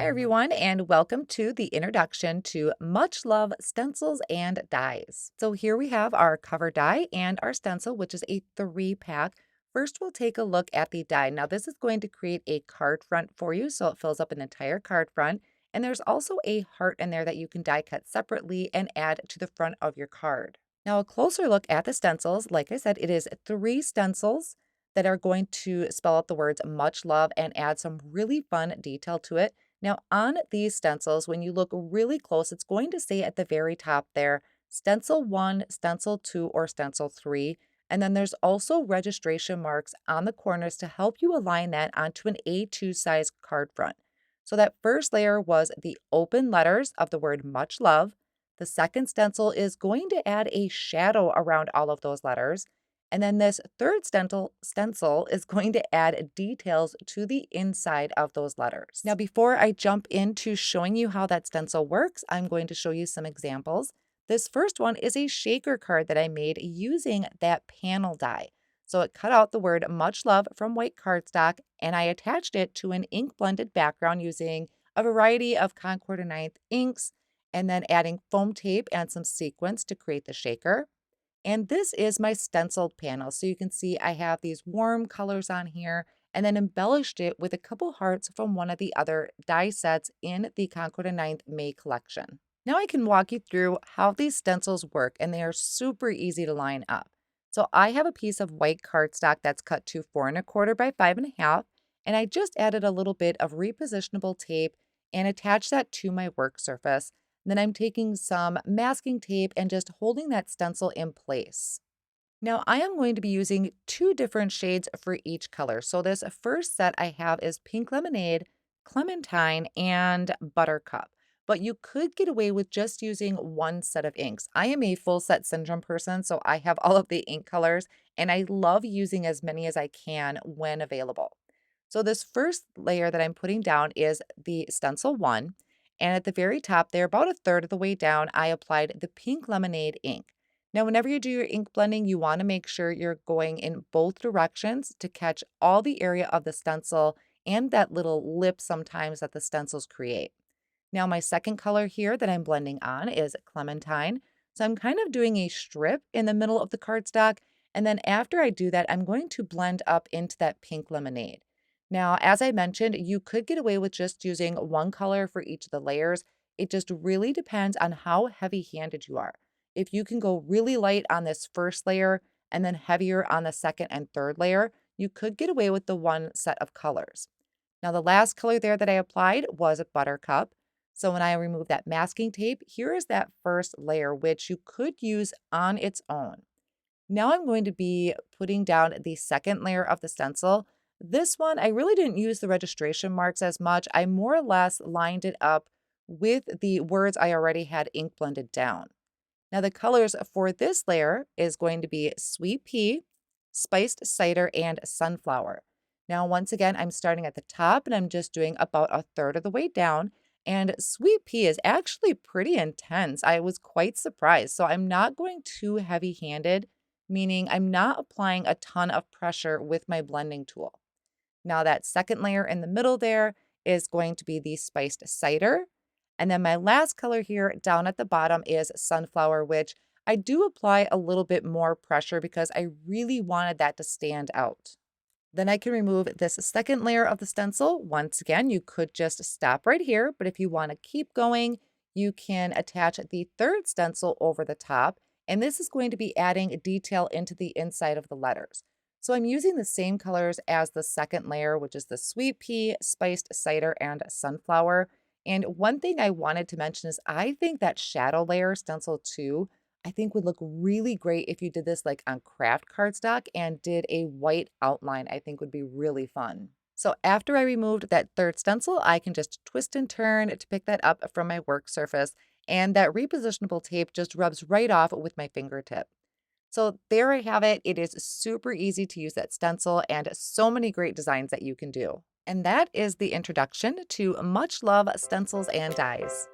Hi, everyone, and welcome to the introduction to Much Love Stencils and Dies. So, here we have our cover die and our stencil, which is a 3-pack. First, we'll take a look at the die. Now, this is going to create a card front for you, so it fills up an entire card front. And there's also a heart in there that you can die cut separately and add to the front of your card. Now, a closer look at the stencils. Like I said, it is 3 stencils that are going to spell out the words much love and add some really fun detail to it. Now, on these stencils, when you look really close, it's going to say at the very top there, Stencil 1, Stencil 2, or Stencil 3. And then there's also registration marks on the corners to help you align that onto an A2 size card front. So that first layer was the open letters of the word much love. The second stencil is going to add a shadow around all of those letters. And then this third stencil is going to add details to the inside of those letters. Now, before I jump into showing you how that stencil works, I'm going to show you some examples. This first one is a shaker card that I made using that panel die. So it cut out the word much love from white cardstock, and I attached it to an ink blended background using a variety of Concord and Ninth inks, and then adding foam tape and some sequins to create the shaker. And this is my stenciled panel. So you can see I have these warm colors on here and then embellished it with a couple hearts from one of the other die sets in the Concord and Ninth May collection. Now I can walk you through how these stencils work, and they are super easy to line up. So I have a piece of white cardstock that's cut to 4¼ by 5½, and I just added a little bit of repositionable tape and attached that to my work surface. Then I'm taking some masking tape and just holding that stencil in place. Now I am going to be using 2 different shades for each color. So this first set I have is Pink Lemonade, Clementine, and Buttercup. But you could get away with just using one set of inks. I am a full set syndrome person, so I have all of the ink colors, and I love using as many as I can when available. So this first layer that I'm putting down is the Stencil 1. And at the very top there, about a third of the way down, I applied the Pink Lemonade ink. Now, whenever you do your ink blending, you want to make sure you're going in both directions to catch all the area of the stencil and that little lip sometimes that the stencils create. Now, my second color here that I'm blending on is Clementine. So I'm kind of doing a strip in the middle of the cardstock. And then after I do that, I'm going to blend up into that Pink Lemonade. Now, as I mentioned, you could get away with just using one color for each of the layers. It just really depends on how heavy-handed you are. If you can go really light on this first layer and then heavier on the second and third layer, you could get away with the one set of colors. Now, the last color there that I applied was Buttercup. So when I remove that masking tape, here is that first layer, which you could use on its own. Now I'm going to be putting down the second layer of the stencil. This one, I really didn't use the registration marks as much. I more or less lined it up with the words I already had ink blended down. Now the colors for this layer is going to be Sweet Pea, Spiced Cider, and Sunflower. Now once again, I'm starting at the top and I'm just doing about a third of the way down. And Sweet Pea is actually pretty intense. I was quite surprised. So I'm not going too heavy-handed, meaning I'm not applying a ton of pressure with my blending tool. Now that second layer in the middle there is going to be the Spiced Cider. And then my last color here down at the bottom is Sunflower, which I do apply a little bit more pressure because I really wanted that to stand out. Then I can remove this second layer of the stencil. Once again, you could just stop right here, but if you want to keep going, you can attach the third stencil over the top, and this is going to be adding detail into the inside of the letters. So I'm using the same colors as the second layer, which is the Sweet Pea, Spiced Cider, and Sunflower. And one thing I wanted to mention is I think that shadow layer, Stencil 2, I think would look really great if you did this like on craft cardstock and did a white outline. I think would be really fun. So after I removed that third stencil, I can just twist and turn to pick that up from my work surface. And that repositionable tape just rubs right off with my fingertip. So there I have it. It is super easy to use that stencil and so many great designs that you can do. And that is the introduction to Much Love Stencils and Dies.